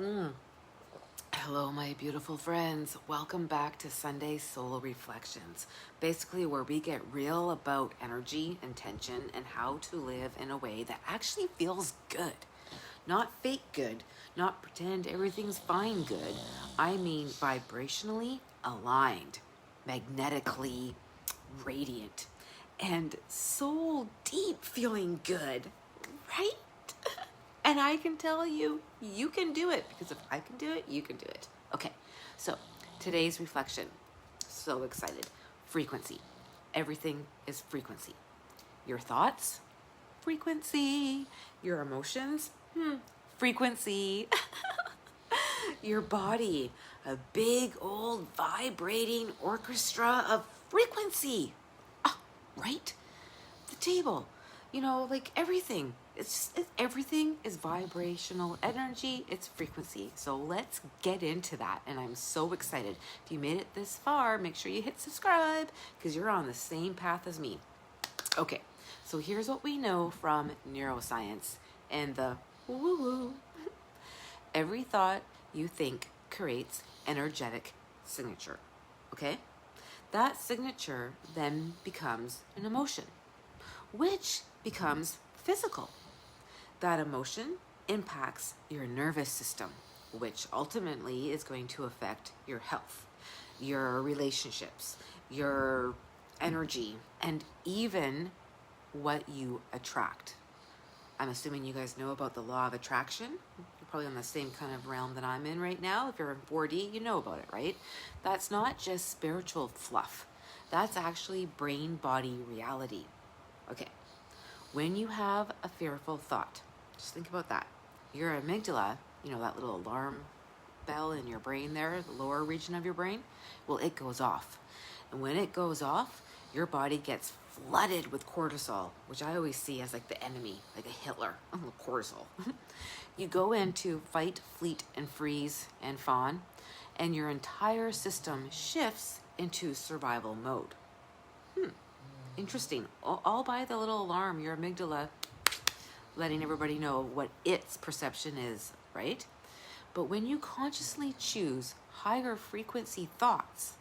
Mm. Hello, my beautiful friends. Welcome back to Sunday Soul Reflections. Basically, where we get real about energy, intention, and how to live in a way that actually feels good. Not fake good, not pretend everything's fine good. I mean vibrationally aligned, magnetically radiant, and soul deep feeling good, right? And I can tell you, you can do it, because if I can do it, you can do it. Okay, so today's reflection. So excited. Frequency. Everything is frequency. Your thoughts, frequency. Your emotions, frequency. Your body, a big old vibrating orchestra of frequency. Ah, right? The table, like everything. Everything is vibrational energy, it's frequency. So let's get into that. And I'm so excited. If you made it this far, make sure you hit subscribe because you're on the same path as me. Okay, so here's what we know from neuroscience and the woo-woo. Every thought you think creates energetic signature. Okay? That signature then becomes an emotion, which becomes physical. That emotion impacts your nervous system, which ultimately is going to affect your health, your relationships, your energy, and even what you attract. I'm assuming you guys know about the law of attraction. You're probably on the same kind of realm that I'm in right now. If you're in 4D, you know about it, right? That's not just spiritual fluff. That's actually brain-body reality. Okay, when you have a fearful thought, just think about that. Your amygdala, that little alarm bell in your brain there, the lower region of your brain, well, it goes off. And when it goes off, your body gets flooded with cortisol, which I always see as like the enemy, like a Hitler, cortisol. You go into fight, fleet, and freeze and fawn, and your entire system shifts into survival mode. Interesting. All by the little alarm, your amygdala letting everybody know what its perception is, right? But when you consciously choose higher frequency thoughts,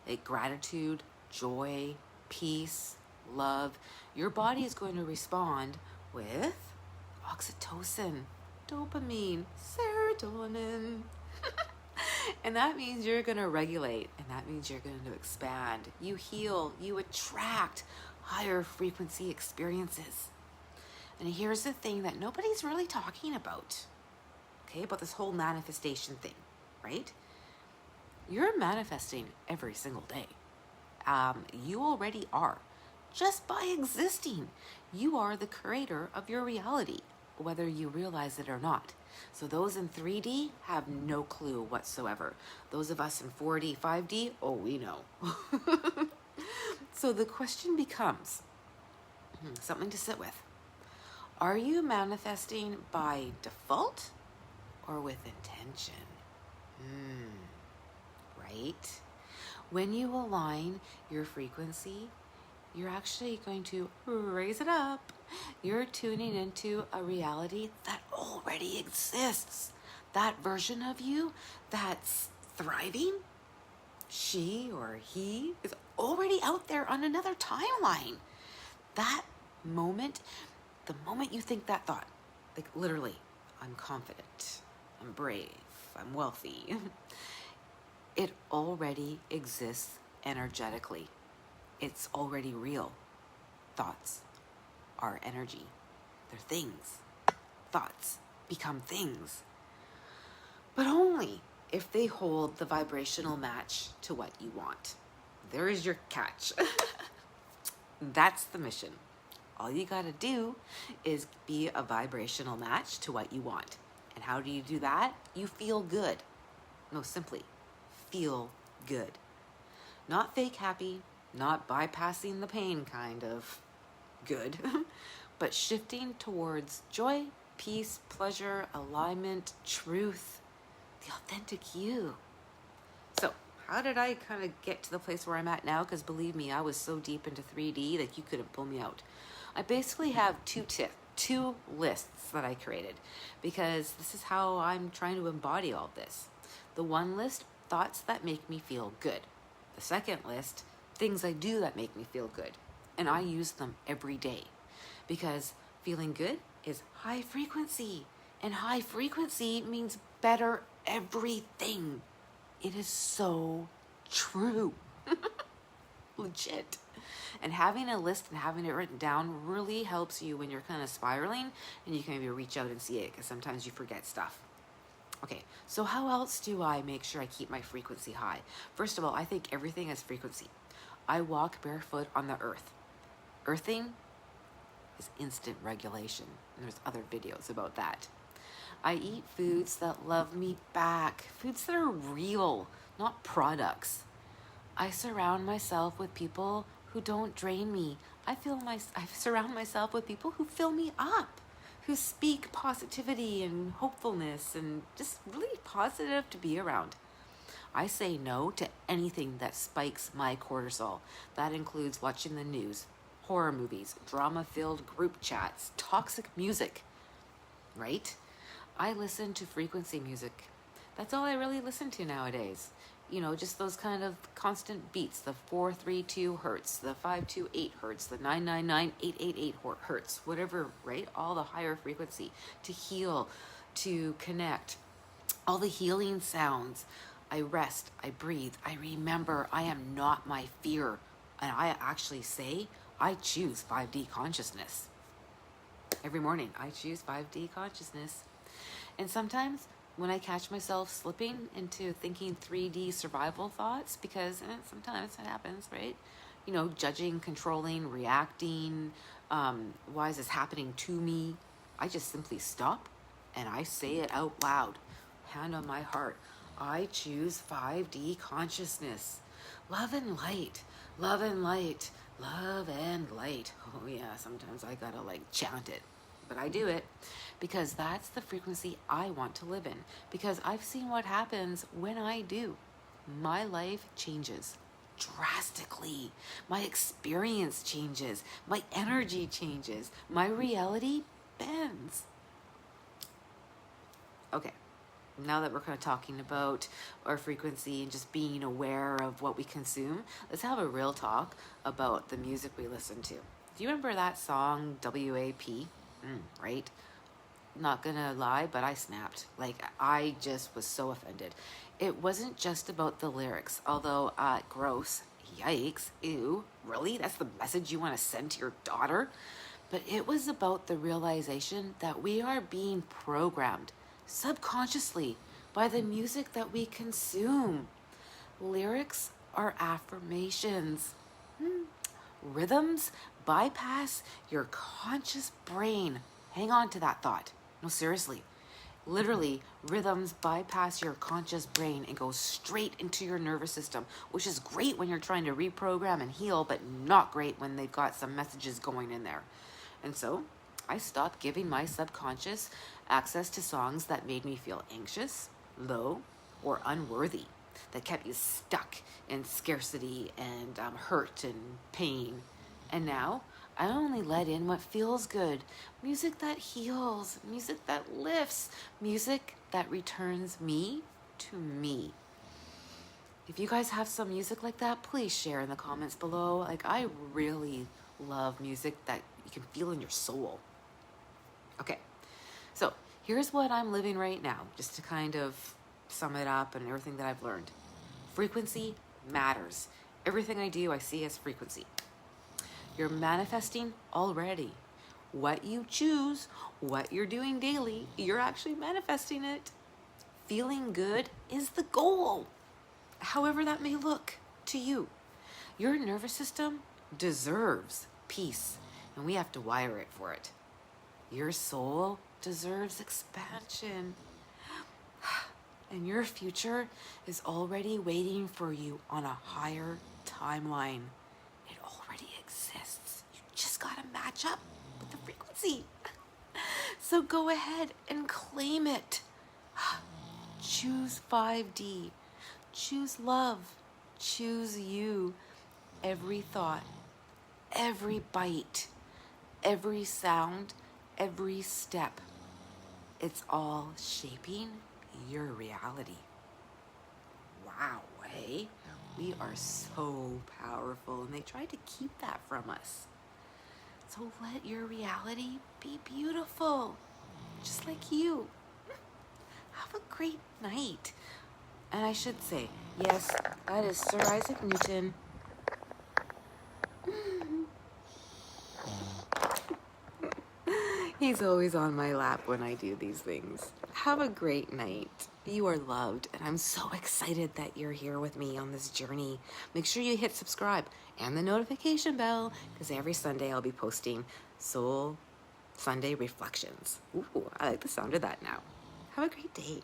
like gratitude, joy, peace, love, your body is going to respond with oxytocin, dopamine, serotonin. And that means you're going to regulate, and that means you're going to expand. You heal, you attract higher frequency experiences. And here's the thing that nobody's really talking about, okay, about this whole manifestation thing, right? You're manifesting every single day. You already are. Just by existing, you are the creator of your reality, whether you realize it or not. So those in 3D have no clue whatsoever. Those of us in 4D, 5D, oh, we know. So the question becomes, something to sit with. Are you manifesting by default or with intention? Right? When you align your frequency, you're actually going to raise it up. You're tuning into a reality that already exists. That version of you that's thriving, she or he is already out there on another timeline. That moment, the moment you think that thought, like literally, I'm confident, I'm brave, I'm wealthy, it already exists energetically. It's already real. Thoughts are energy. They're things. Thoughts become things. But only if they hold the vibrational match to what you want. There is your catch. That's the mission. All you gotta do is be a vibrational match to what you want. And how do you do that? You feel good. No, simply feel good. Not fake happy, not bypassing the pain kind of good, but shifting towards joy, peace, pleasure, alignment, truth, the authentic you. So how did I kind of get to the place where I'm at now? Because believe me, I was so deep into 3D that you couldn't pull me out. I basically have two 2 lists that I created because this is how I'm trying to embody all this. The one list, thoughts that make me feel good. The second list, things I do that make me feel good. And I use them every day because feeling good is high frequency, and high frequency means better everything. It is so true. Legit. And having a list and having it written down really helps you when you're kind of spiraling, and you can maybe reach out and see it because sometimes you forget stuff. Okay, so how else do I make sure I keep my frequency high? First of all, I think everything has frequency. I walk barefoot on the earth. Earthing is instant regulation, and there's other videos about that. I eat foods that love me back, foods that are real, not products. I surround myself with people who don't drain me. I surround myself with people who fill me up, who speak positivity and hopefulness and just really positive to be around. I say no to anything that spikes my cortisol. That includes watching the news, horror movies, drama-filled group chats, toxic music, right? I listen to frequency music. That's all I really listen to nowadays. You know, just those kind of constant beats, the 432 hertz, the 528 hertz, the 999888 hertz, whatever, right? All the higher frequency to heal, to connect, all the healing sounds. I rest, I breathe, I remember I am not my fear. And I actually say, I choose 5D consciousness. Every morning, I choose 5D consciousness. And sometimes when I catch myself slipping into thinking 3D survival thoughts, because sometimes it happens, right? You know, judging, controlling, reacting. Why is this happening to me? I just simply stop and I say it out loud. Hand on my heart. I choose 5D consciousness. Love and light. Love and light. Love and light. Oh yeah, sometimes I gotta chant it. But I do it because that's the frequency I want to live in. Because I've seen what happens when I do. My life changes drastically. My experience changes. My energy changes. My reality bends. Okay, now that we're kind of talking about our frequency and just being aware of what we consume, let's have a real talk about the music we listen to. Do you remember that song, WAP? Right? Not gonna lie, but I snapped. I just was so offended. It wasn't just about the lyrics, although gross, yikes, ew, really? That's the message you want to send to your daughter? But it was about the realization that we are being programmed subconsciously by the music that we consume. Lyrics are affirmations. Rhythms bypass your conscious brain. Hang on to that thought. No, seriously. Literally, rhythms bypass your conscious brain and go straight into your nervous system, which is great when you're trying to reprogram and heal, but not great when they've got some messages going in there. And so, I stopped giving my subconscious access to songs that made me feel anxious, low, or unworthy, that kept you stuck in scarcity and hurt and pain. And now, I only let in what feels good. Music that heals, music that lifts, music that returns me to me. If you guys have some music like that, please share in the comments below. I really love music that you can feel in your soul. Okay, so here's what I'm living right now, just to kind of sum it up and everything that I've learned. Frequency matters. Everything I do, I see as frequency. You're manifesting already. What you choose, what you're doing daily, you're actually manifesting it. Feeling good is the goal, however that may look to you. Your nervous system deserves peace, and we have to wire it for it. Your soul deserves expansion. And your future is already waiting for you on a higher timeline. It already exists. You just gotta match up with the frequency. So go ahead and claim it. Choose 5D. Choose love. Choose you. Every thought, every bite, every sound, every step, it's all shaping your reality. Wow, hey? We are so powerful, and they try to keep that from us. So let your reality be beautiful, just like you. Have a great night. And I should say, yes, that is Sir Isaac Newton. He's always on my lap when I do these things. Have a great night. You are loved, and I'm so excited that you're here with me on this journey. Make sure you hit subscribe and the notification bell, because every Sunday I'll be posting Soul Sunday Reflections. Ooh, I like the sound of that now. Have a great day.